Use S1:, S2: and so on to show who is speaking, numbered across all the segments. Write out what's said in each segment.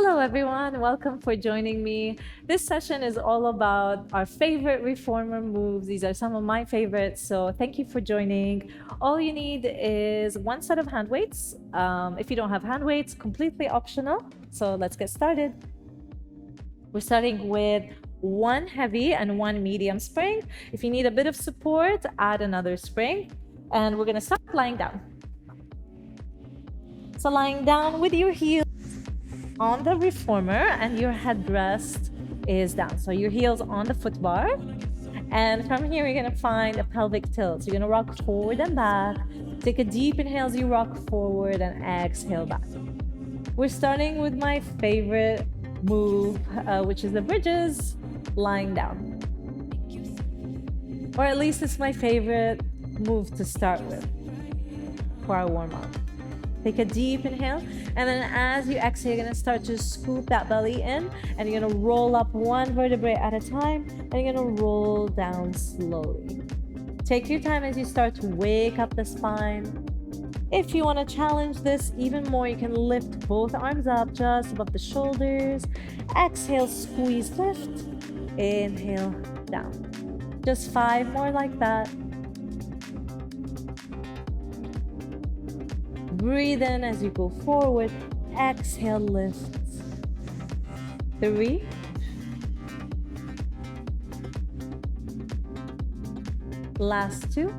S1: Hello, everyone. Welcome for joining me. This session is all about our favorite reformer moves. These are some of my favorites. So, thank you for joining. All you need is one set of hand weights. If you don't have hand weights, completely optional. So, let's get started. We're starting with one heavy and one medium spring. If you need a bit of support, add another spring. And we're going to start lying down. So, lying down with your heels on the reformer and your headrest is down. So your heels on the foot bar. And from here, you're gonna find a pelvic tilt. So you're gonna rock forward and back. Take a deep inhale as you rock forward and exhale back. We're starting with my favorite move, which is the bridges, lying down. Or at least it's my favorite move to start with for our warm up. Take a deep inhale, and then as you exhale, you're gonna start to scoop that belly in, and you're gonna roll up one vertebrae at a time, and you're gonna roll down slowly. Take your time as you start to wake up the spine. If you wanna challenge this even more, you can lift both arms up just above the shoulders. Exhale, squeeze, lift. Inhale, down. Just 5 more like that. Breathe in as you go forward. Exhale, lift. 3. Last 2.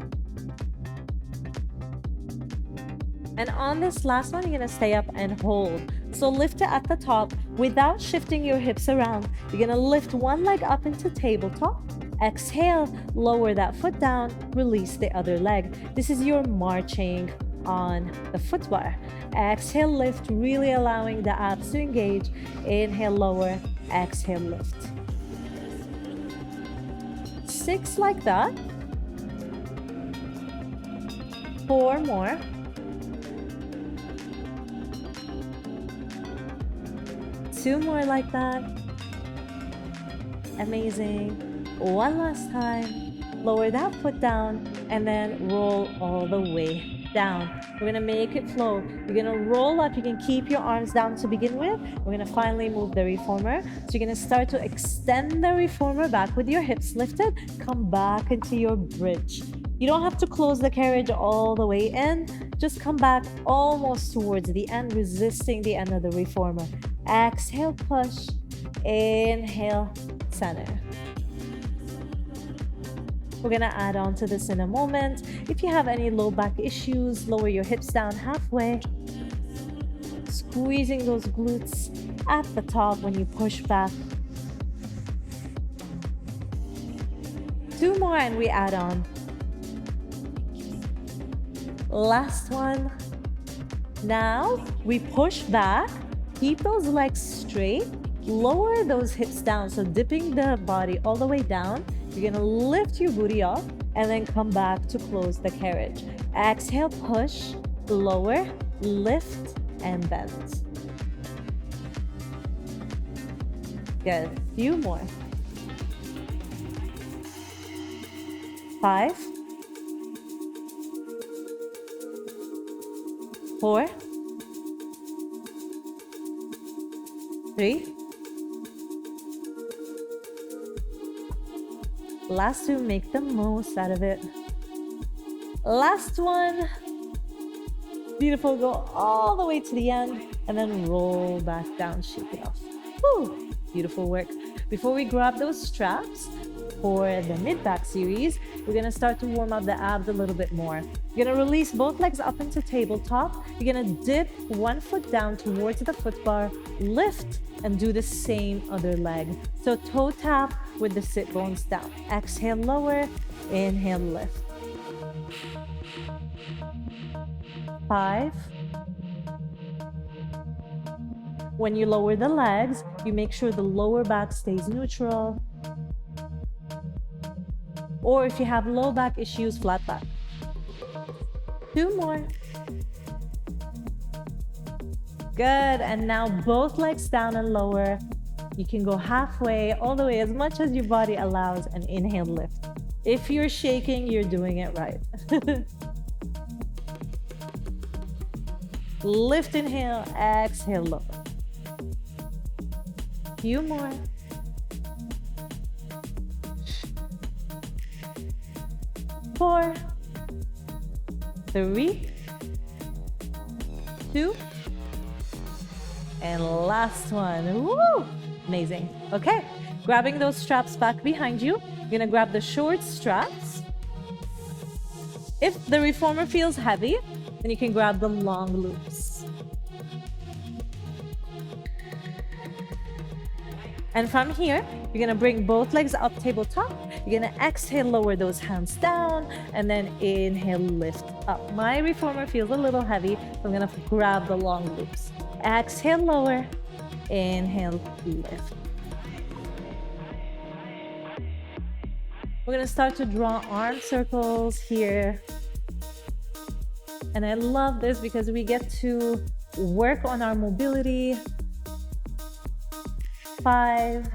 S1: And on this last one, you're gonna stay up and hold. So lift it at the top without shifting your hips around. You're gonna lift one leg up into tabletop. Exhale, lower that foot down, release the other leg. This is your marching on the foot bar. Exhale, lift, really allowing the abs to engage. Inhale, lower, exhale, lift. 6 like that. 4 more. 2 more like that. Amazing. One last time. Lower that foot down and then roll all the way down. We're gonna make it flow. You're gonna roll up. You can keep your arms down to begin with. We're gonna finally move the reformer. So you're gonna start to extend the reformer back with your hips lifted. Come back into your bridge. You don't have to close the carriage all the way in. Just come back almost towards the end, resisting the end of the reformer. Exhale, push. Inhale, center. We're gonna add on to this in a moment. If you have any low back issues, lower your hips down halfway. Squeezing those glutes at the top when you push back. 2 more and we add on. Last one. Now we push back. Keep those legs straight. Lower those hips down. So dipping the body all the way down. You're gonna lift your booty up and then come back to close the carriage. Exhale, push, lower, lift, and bend. Good. Few more. 5. 4. 3. Last 2, make the most out of it. Last one. Beautiful, go all the way to the end and then roll back down, shake it off. Woo! Beautiful work. Before we grab those straps for the mid-back series, we're gonna start to warm up the abs a little bit more. You're gonna release both legs up into tabletop. You're gonna dip one foot down towards the foot bar, lift, and do the same other leg. So toe tap with the sit bones down. Exhale, lower, inhale, lift. 5. When you lower the legs, you make sure the lower back stays neutral. Or if you have low back issues, flat back. 2 more. Good, and now both legs down and lower. You can go halfway, all the way, as much as your body allows, and inhale, lift. If you're shaking, you're doing it right. Lift, inhale, exhale, lower. Few more. 4, 3, 2, and last one. Woo! Amazing. Okay, grabbing those straps back behind you. You're gonna grab the short straps. If the reformer feels heavy, then you can grab the long loops. And from here, you're gonna bring both legs up tabletop. You're gonna exhale, lower those hands down, and then inhale, lift up. My reformer feels a little heavy, so I'm gonna grab the long loops. Exhale, lower, inhale, lift. We're gonna start to draw arm circles here. And I love this because we get to work on our mobility. 5,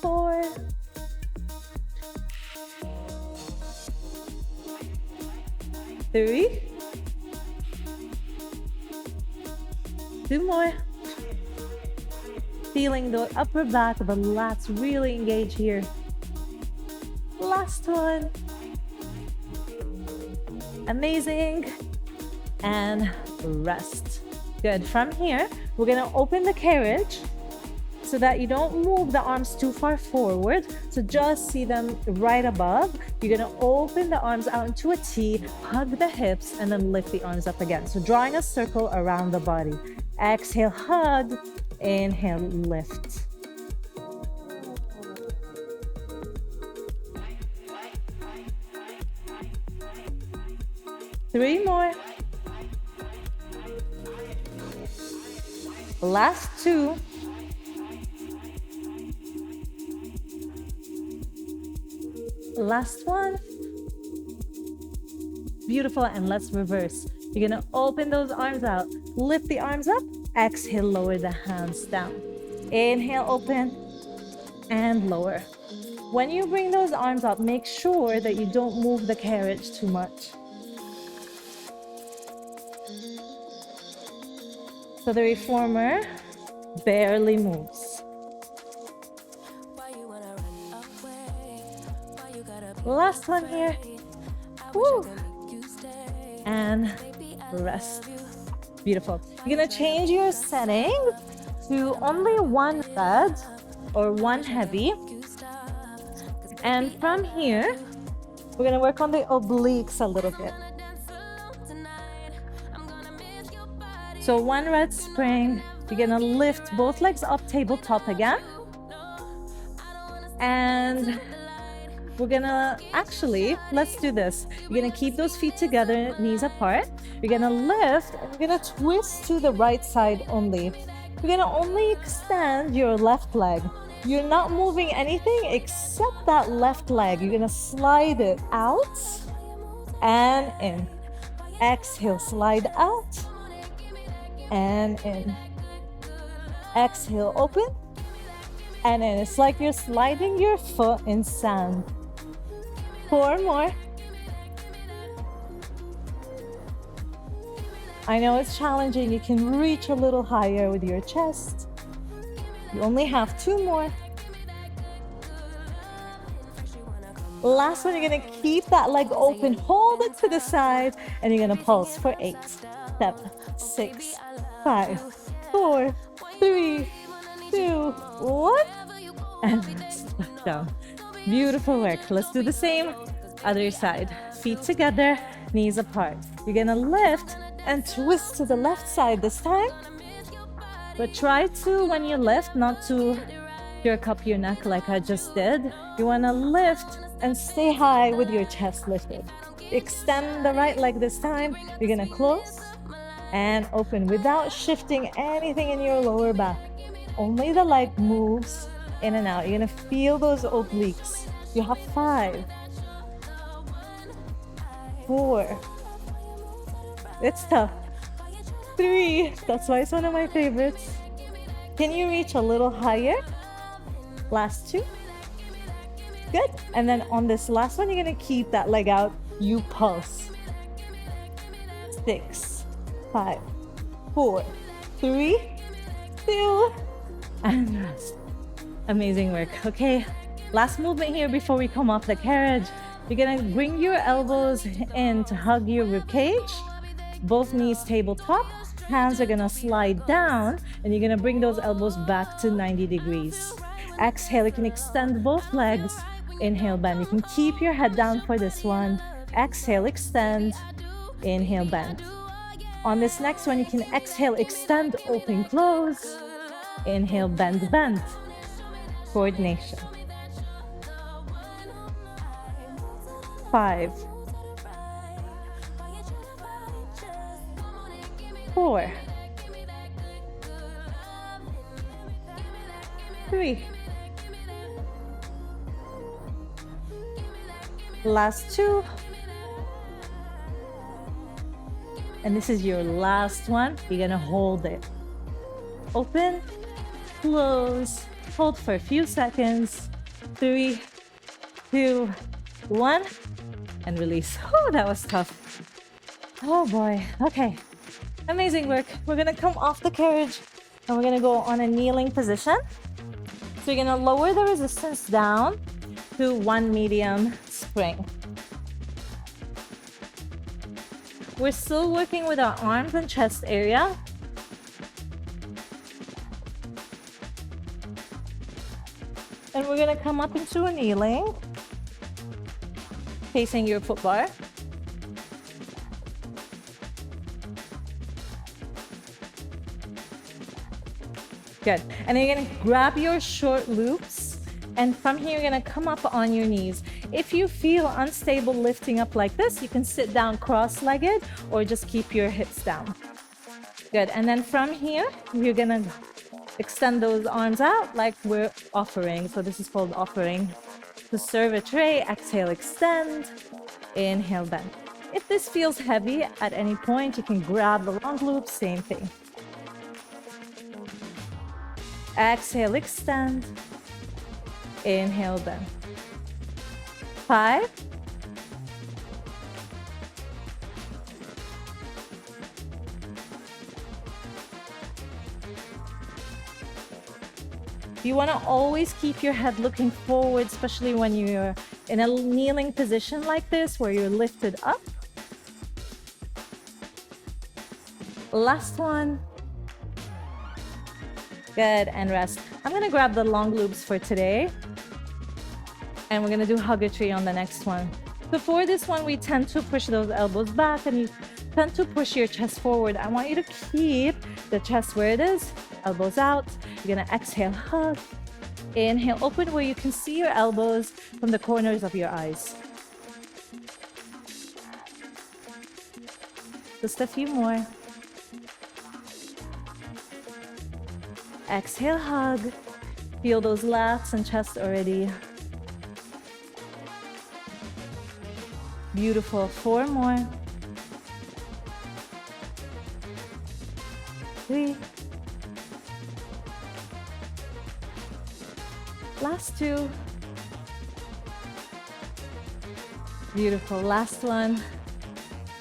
S1: 4, 3, 2 more. Feeling the upper back, the lats really engage here. Last one. Amazing. And rest. Good. From here, we're gonna open the carriage so that you don't move the arms too far forward. So just see them right above. You're gonna open the arms out into a T, hug the hips, and then lift the arms up again. So drawing a circle around the body. Exhale, hug. Inhale, lift. Three more. Last two. Last one. Beautiful, and let's reverse. You're gonna open those arms out, lift the arms up, exhale, lower the hands down. Inhale, open, and lower. When you bring those arms up, make sure that you don't move the carriage too much. So the reformer barely moves. Last one here. Woo. And rest. Beautiful. You're gonna change your setting to only one red or one heavy. And from here, we're gonna work on the obliques a little bit. So one red spring, you're gonna lift both legs up tabletop again. And we're gonna let's do this. You're gonna keep those feet together, knees apart. You're gonna lift and you're gonna twist to the right side only. You're gonna only extend your left leg. You're not moving anything except that left leg. You're gonna slide it out and in. Exhale, slide out and in. Exhale, open and in. It's like you're sliding your foot in sand. 4 more. I know it's challenging. You can reach a little higher with your chest. You only have 2 more. Last one, you're gonna keep that leg open, hold it to the side, and you're gonna pulse for 8, 7, 6, 5, 4, 3, 2, 1, and rest back down. Beautiful work. Let's do the same. Other side. Feet together, knees apart. You're gonna lift and twist to the left side this time. But try to, when you lift, not to jerk up your neck like I just did. You wanna lift and stay high with your chest lifted. Extend the right leg this time. You're gonna close and open without shifting anything in your lower back. Only the leg moves in and out. You're gonna feel those obliques. You have 5, 4. It's tough. 3. That's why it's one of my favorites. Can you reach a little higher? Last 2. Good. And then on this last one, you're gonna keep that leg out. You pulse. 6, 5, 4, 3, 2, and rest. Amazing work. Okay, last movement here before we come off the carriage. You're gonna bring your elbows in to hug your rib cage. Both knees tabletop. Hands are gonna slide down, and you're gonna bring those elbows back to 90 degrees. Exhale, you can extend both legs. Inhale, bend. You can keep your head down for this one. Exhale, extend. Inhale, bend. On this next one, you can exhale, extend, open, close. Inhale, bend, bend. Coordination. 5, 4, 3. Last 2. And this is your last one. You're gonna hold it. Open, close, hold for a few seconds. 3, 2, 1, and release. Oh, that was tough. Oh boy. Okay. Amazing work. We're gonna come off the carriage and we're gonna go on a kneeling position. So you're gonna lower the resistance down to 1 medium spring. We're still working with our arms and chest area. And we're gonna come up into a kneeling, facing your foot bar. Good. And then you're gonna grab your short loops, and from here you're gonna come up on your knees. If you feel unstable lifting up like this, you can sit down cross-legged or just keep your hips down. Good. And then from here, you're gonna extend those arms out like we're offering. So this is called offering. To serve a tray, exhale, extend, inhale, bend. If this feels heavy at any point, you can grab the long loop, same thing. Exhale, extend, inhale, bend. 5, 4. You want to always keep your head looking forward, especially when you're in a kneeling position like this where you're lifted up. Last one. Good, and rest. I'm gonna grab the long loops for today. And we're gonna do hugger tree on the next one. Before this one, we tend to push those elbows back and you tend to push your chest forward. I want you to keep the chest where it is, elbows out. You're gonna exhale, hug. Inhale, open where you can see your elbows from the corners of your eyes. Just a few more. Exhale, hug. Feel those lats and chest already. Beautiful. 4 more. 3. Last 2. Beautiful. Last one.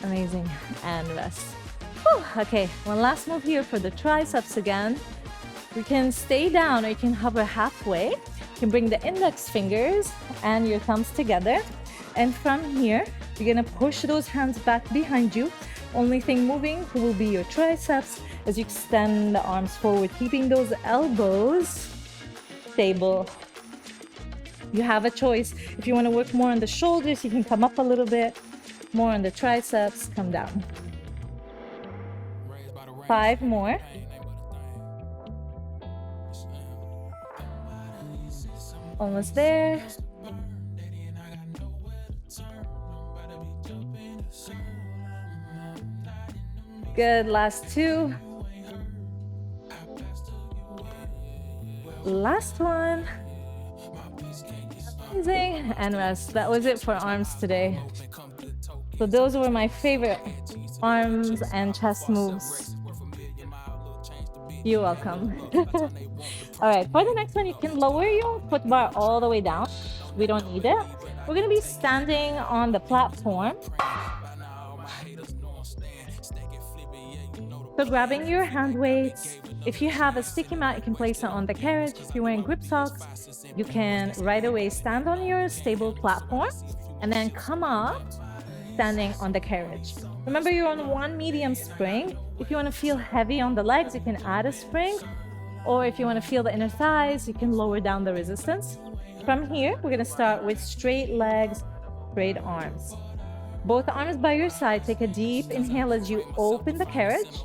S1: Amazing. And rest. Whew. Okay, one last move here for the triceps again. You can stay down or you can hover halfway. You can bring the index fingers and your thumbs together. And from here, you're gonna push those hands back behind you. Only thing moving will be your triceps as you extend the arms forward, keeping those elbows stable. You have a choice. If you want to work more on the shoulders, you can come up a little bit. More on the triceps, come down. 5 more. Almost there. Good, last 2. Last one. Amazing, and rest. That was it for arms today. So those were my favorite arms and chest moves. You're welcome. All right, for the next one, you can lower your foot bar all the way down. We don't need it. We're gonna be standing on the platform. So grabbing your hand weights, If you have a sticky mat, you can place it on the carriage. If you're wearing grip socks, you can right away stand on your stable platform and then come up standing on the carriage. Remember, you're on one medium spring. If you want to feel heavy on the legs, you can add a spring. Or if you want to feel the inner thighs, you can lower down the resistance. From here, we're going to start with straight legs, straight arms. Both arms by your side. Take a deep inhale as you open the carriage.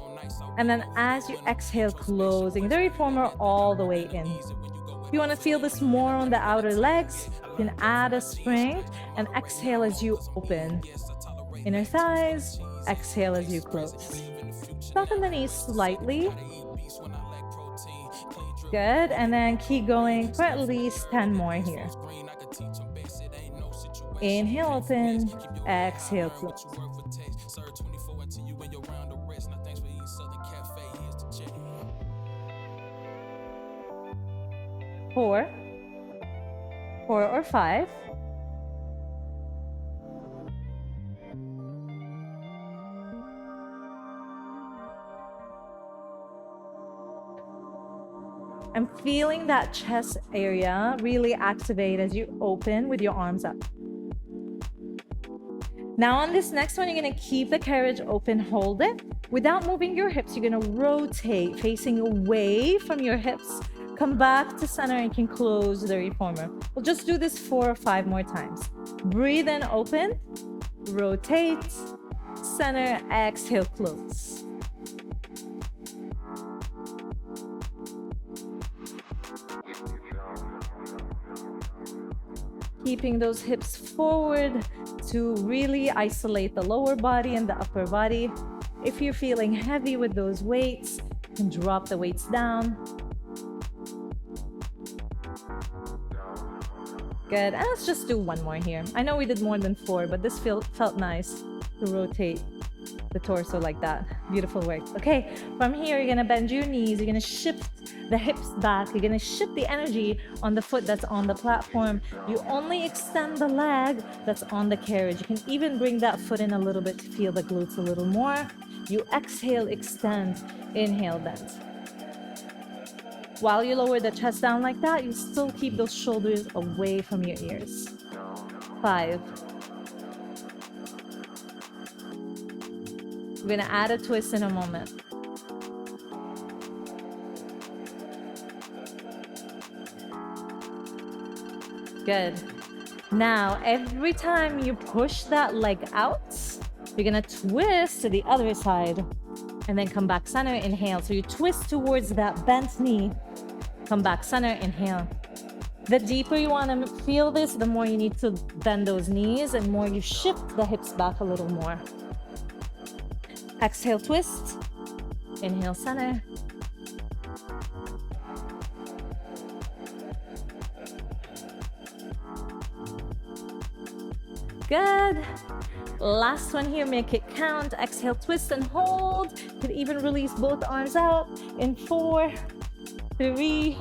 S1: And then as you exhale, closing the reformer all the way in. If you want to feel this more on the outer legs, you can add a spring and exhale as you open. Inner thighs, exhale as you close. Soften the knees slightly. Good, and then keep going for at least 10 more here. Inhale, open, exhale, close. 4 or 5. I'm feeling that chest area really activate as you open with your arms up. Now on this next one, you're gonna keep the carriage open, hold it. Without moving your hips, you're gonna rotate, facing away from your hips. Come back to center and you can close the reformer. We'll just do this 4 or 5 more times. Breathe in, open, rotate, center, exhale, close. Keeping those hips forward to really isolate the lower body and the upper body. If you're feeling heavy with those weights, you can drop the weights down. Good, and let's just do 1 more here. I know we did more than 4, but this felt nice to rotate the torso like that. Beautiful work. Okay, from here, you're gonna bend your knees. You're gonna shift the hips back. You're gonna shift the energy on the foot that's on the platform. You only extend the leg that's on the carriage. You can even bring that foot in a little bit to feel the glutes a little more. You exhale, extend, inhale, bend. While you lower the chest down like that, you still keep those shoulders away from your ears. 5. We're gonna add a twist in a moment. Good. Now, every time you push that leg out, you're gonna twist to the other side and then come back center, inhale. So you twist towards that bent knee, come back center, inhale. The deeper you wanna feel this, the more you need to bend those knees and more you shift the hips back a little more. Exhale, twist, inhale, center. Good. Last one here, make it count. Exhale, twist and hold. You can even release both arms out in 4, 3,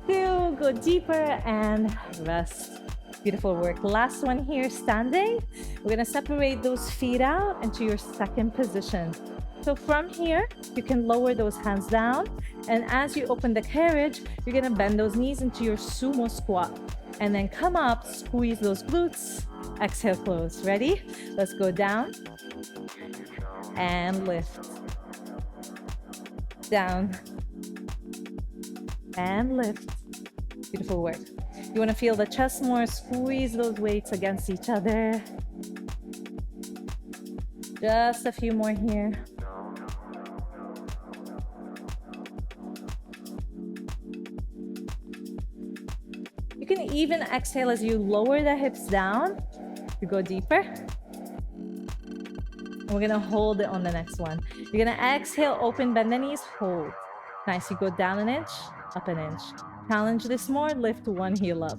S1: 2, go deeper and rest. Beautiful work. Last one here, standing. We're gonna separate those feet out into your second position. So from here, you can lower those hands down. And as you open the carriage, you're gonna bend those knees into your sumo squat. And then come up, squeeze those glutes. Exhale, close. Ready? Let's go down and lift. Down and lift. Beautiful work. You want to feel the chest more, squeeze those weights against each other. Just a few more here. You can even exhale as you lower the hips down. You go deeper. And we're gonna hold it on the next one. You're gonna exhale, open, bend the knees, hold. Nice, you go down an inch, up an inch. Challenge this more, lift one heel up.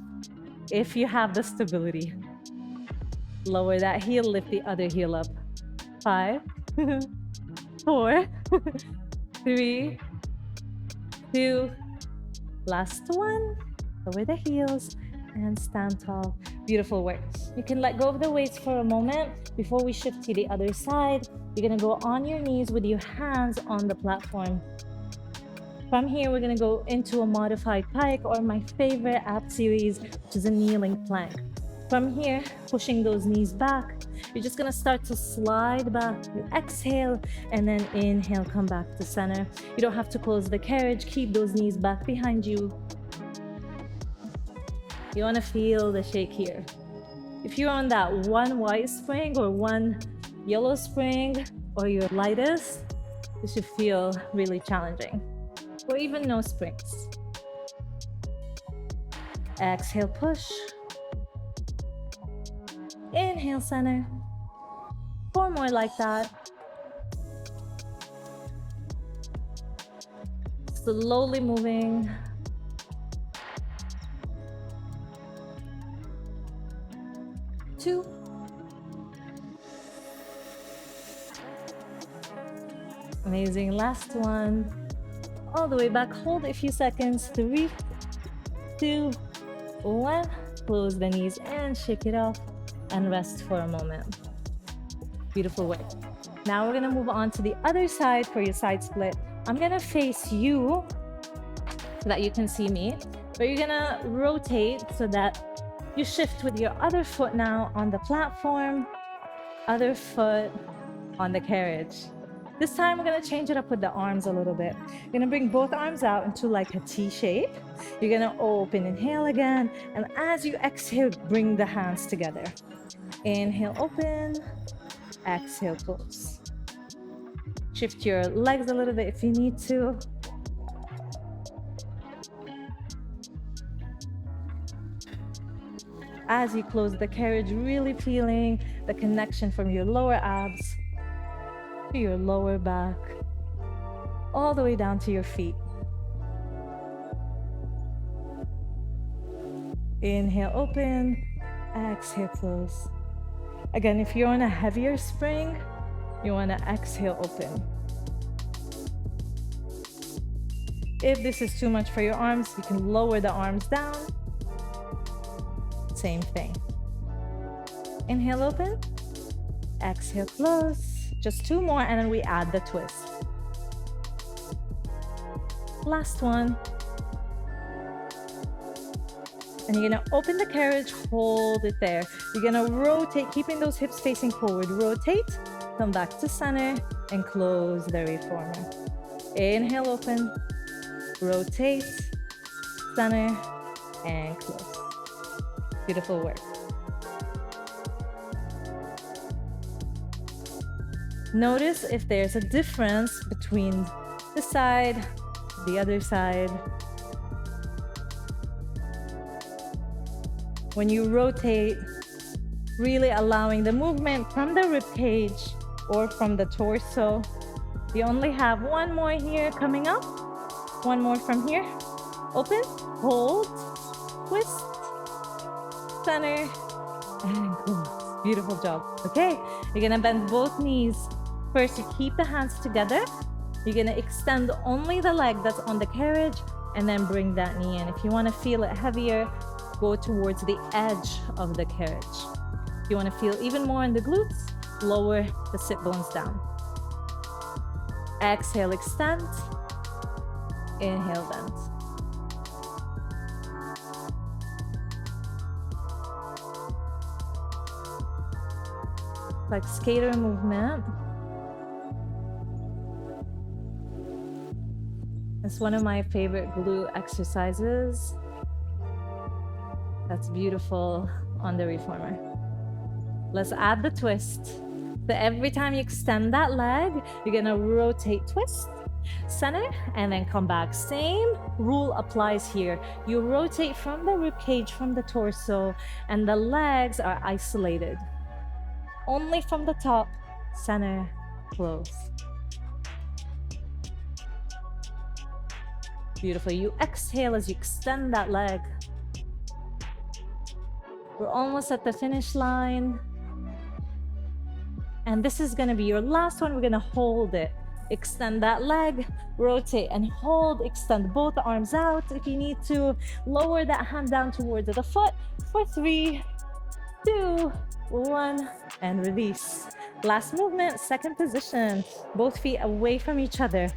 S1: If you have the stability. Lower that heel, lift the other heel up. 5, 4, 3, 2, last one. Lower the heels and stand tall. Beautiful work. You can let go of the weights for a moment before we shift to the other side. You're gonna go on your knees with your hands on the platform. From here, we're gonna go into a modified pike, or my favorite ab series, which is a kneeling plank. From here, pushing those knees back, you're just gonna start to slide back. You exhale and then inhale, come back to center. You don't have to close the carriage. Keep those knees back behind you. You wanna feel the shake here. If you're on that one white spring or one yellow spring, or your lightest, this should feel really challenging. Or even no springs. Exhale, push. Inhale, center. 4 more like that. Slowly moving. Two. Amazing, last one. All the way back, hold a few seconds. 3, 2, 1. Close the knees and shake it off and rest for a moment. Beautiful work. Now we're gonna move on to the other side for your side split. I'm gonna face you so that you can see me, but you're gonna rotate so that you shift with your other foot now on the platform, other foot on the carriage. This time we're gonna change it up with the arms a little bit. You're gonna bring both arms out into like a T shape. You're gonna open, inhale again, and as you exhale, bring the hands together. Inhale, open, exhale, close. Shift your legs a little bit if you need to. As you close the carriage, really feeling the connection from your lower abs to your lower back, all the way down to your feet. Inhale, open, exhale, close. Again, if you're on a heavier spring, you want to exhale, open. If this is too much for your arms, you can lower the arms down. Same thing. Inhale, open, exhale, close. Just 2 more, and then we add the twist. Last one. And you're gonna open the carriage, hold it there. You're gonna rotate, keeping those hips facing forward. Rotate, come back to center, and close the reformer. Inhale, open, rotate, center, and close. Beautiful work. Notice if there's a difference between this side, the other side. When you rotate, really allowing the movement from the rib cage or from the torso. You only have 1 more here coming up. 1 more from here. Open, hold, twist, center, and close. Beautiful job. Okay, you're gonna bend both knees. First, you keep the hands together. You're gonna extend only the leg that's on the carriage and then bring that knee in. If you wanna feel it heavier, go towards the edge of the carriage. If you wanna feel even more in the glutes, lower the sit bones down. Exhale, extend. Inhale, bend. Like skater movement. It's one of my favorite glute exercises. That's beautiful on the reformer. Let's add the twist. So every time you extend that leg, you're gonna rotate, twist, center, and then come back. Same rule applies here. You rotate from the rib cage, from the torso, and the legs are isolated. Only from the top, center, close. Beautiful. You exhale as you extend that leg. We're almost at the finish line. And this is gonna be your last one. We're gonna hold it. Extend that leg, rotate and hold. Extend both arms out. If you need to, lower that hand down towards the foot for 3, 2, 1, and release. Last movement, second position. Both feet away from each other.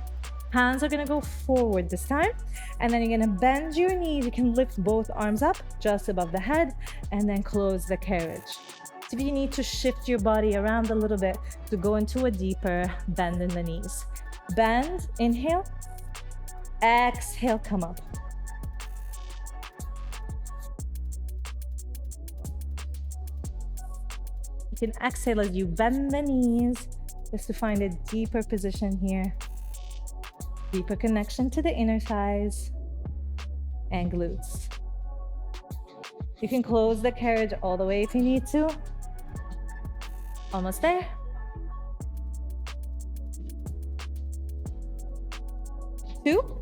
S1: Hands are gonna go forward this time. And then you're gonna bend your knees. You can lift both arms up just above the head and then close the carriage. So if you need to shift your body around a little bit to go into a deeper bend in the knees. Bend, inhale, exhale, come up. You can exhale as you bend the knees just to find a deeper position here. Deeper connection to the inner thighs and glutes. You can close the carriage all the way if you need to. Almost there. Two.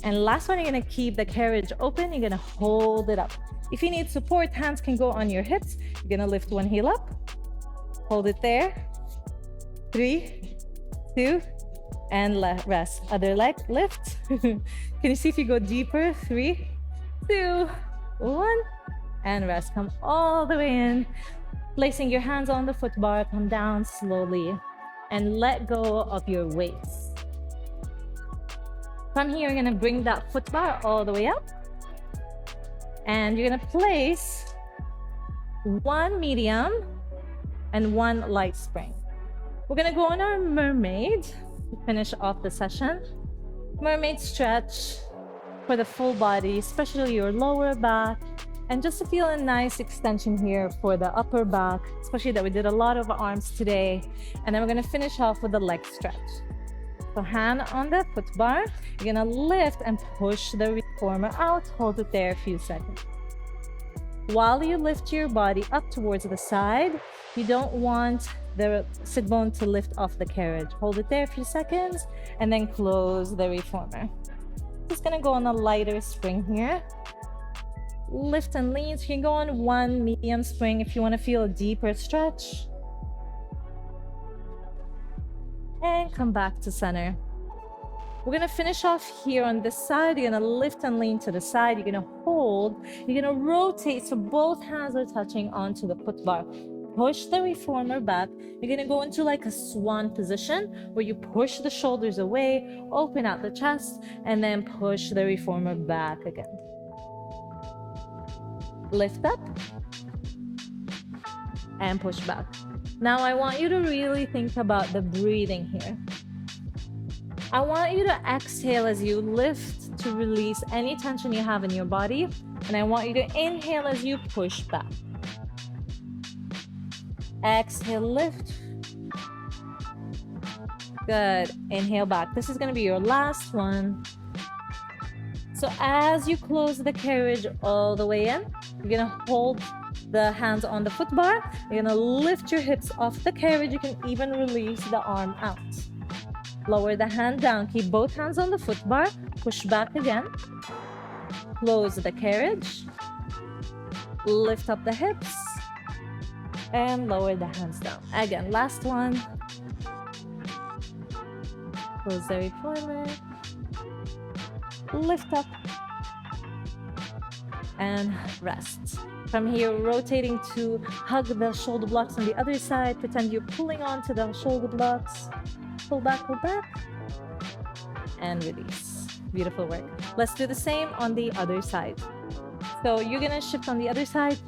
S1: And last one, you're gonna keep the carriage open. You're gonna hold it up. If you need support, hands can go on your hips. You're gonna lift one heel up. Hold it there. 3, 2, and rest. Other leg, lift. Can you see if you go deeper? 3, 2, 1, and rest. Come all the way in. Placing your hands on the foot bar, come down slowly and let go of your weights. From here, you're gonna bring that foot bar all the way up. And you're gonna place one medium and one light spring. We're gonna go on our mermaid to finish off the session. Mermaid stretch for the full body, especially your lower back, and just to feel a nice extension here for the upper back, especially that we did a lot of arms today. And then we're gonna finish off with a leg stretch. So hand on the foot bar, you're gonna lift and push the reformer out. Hold it there a few seconds. While you lift your body up towards the side, you don't want the sit bone to lift off the carriage. Hold it there a few seconds and then close the reformer. Just gonna go on a lighter spring here. Lift and lean. So you can go on one medium spring if you want to feel a deeper stretch. And come back to center. We're gonna finish off here on this side. You're gonna lift and lean to the side. You're gonna hold. You're gonna rotate so both hands are touching onto the foot bar. Push the reformer back. You're gonna go into like a swan position where you push the shoulders away, open out the chest, and then push the reformer back again. Lift up and push back. Now I want you to really think about the breathing here. I want you to exhale as you lift to release any tension you have in your body. And I want you to inhale as you push back. Exhale, lift. Good. Inhale back. This is going to be your last one. So as you close the carriage all the way in, you're going to hold the hands on the foot bar. You're going to lift your hips off the carriage. You can even release the arm out. Lower the hand down. Keep both hands on the foot bar. Push back again. Close the carriage. Lift up the hips. And lower the hands down. Again, last one. Close the reformer. Lift up. And rest. From here, rotating to hug the shoulder blocks on the other side. Pretend you're pulling onto the shoulder blocks. Pull back, and release. Beautiful work. Let's do the same on the other side. So you're gonna shift on the other side.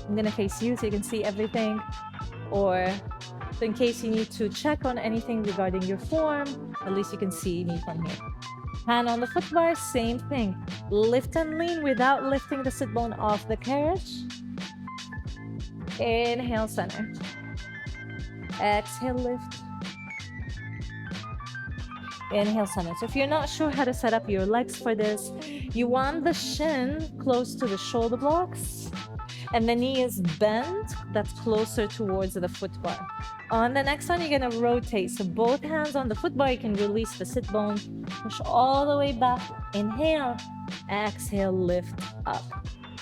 S1: I'm gonna face you so you can see everything. Or so in case you need to check on anything regarding your form, at least you can see me from here. Hand on the foot bar, same thing. Lift and lean without lifting the sit bone off the carriage. Inhale, center. Exhale, lift. Inhale, center. So if you're not sure how to set up your legs for this, you want the shin close to the shoulder blocks and the knee is bent, that's closer towards the foot bar. On the next one, you're gonna rotate. So both hands on the foot bar, you can release the sit bone, push all the way back, inhale, exhale, lift up.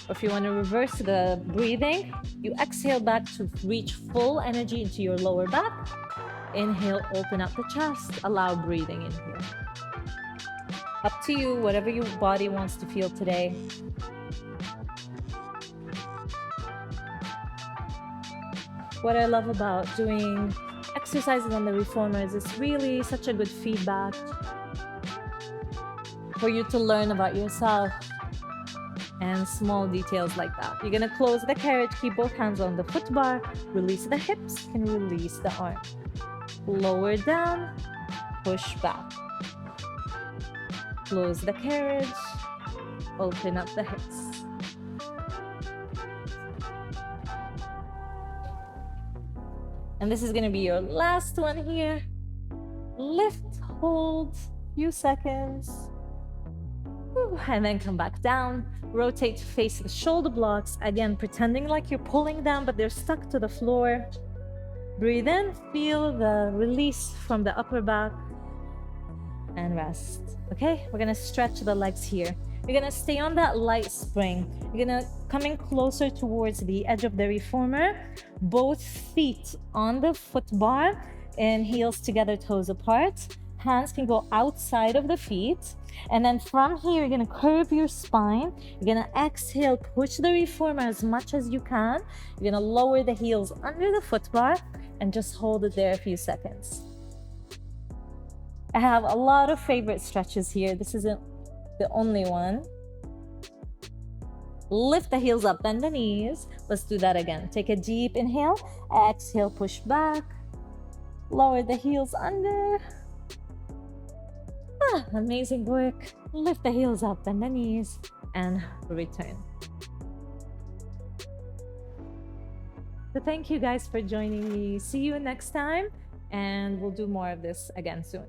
S1: Or if you wanna reverse the breathing, you exhale back to reach full energy into your lower back. Inhale, open up the chest, allow breathing in here. Up to you, whatever your body wants to feel today. What I love about doing exercises on the reformers is really such a good feedback for you to learn about yourself and small details like that. You're gonna close the carriage, keep both hands on the foot bar, release the hips, and release the arm. Lower down, push back. Close the carriage, open up the hips. And this is gonna be your last one here. Lift, hold, few seconds. And then come back down. Rotate to face the shoulder blocks. Again, pretending like you're pulling down, but they're stuck to the floor. Breathe in, feel the release from the upper back, and rest. Okay, we're gonna stretch the legs here. You're gonna stay on that light spring. You're gonna come in closer towards the edge of the reformer. Both feet on the foot bar and heels together, toes apart. Hands can go outside of the feet. And then from here, you're gonna curve your spine. You're gonna exhale, push the reformer as much as you can. You're gonna lower the heels under the foot bar and just hold it there a few seconds. I have a lot of favorite stretches here. This isn't the only one. Lift the heels up, bend the knees. Let's do that again. Take a deep inhale, exhale, push back. Lower the heels under. Amazing work. Lift the heels up, bend the knees, and return. So thank you guys for joining me. See you next time, and we'll do more of this again soon.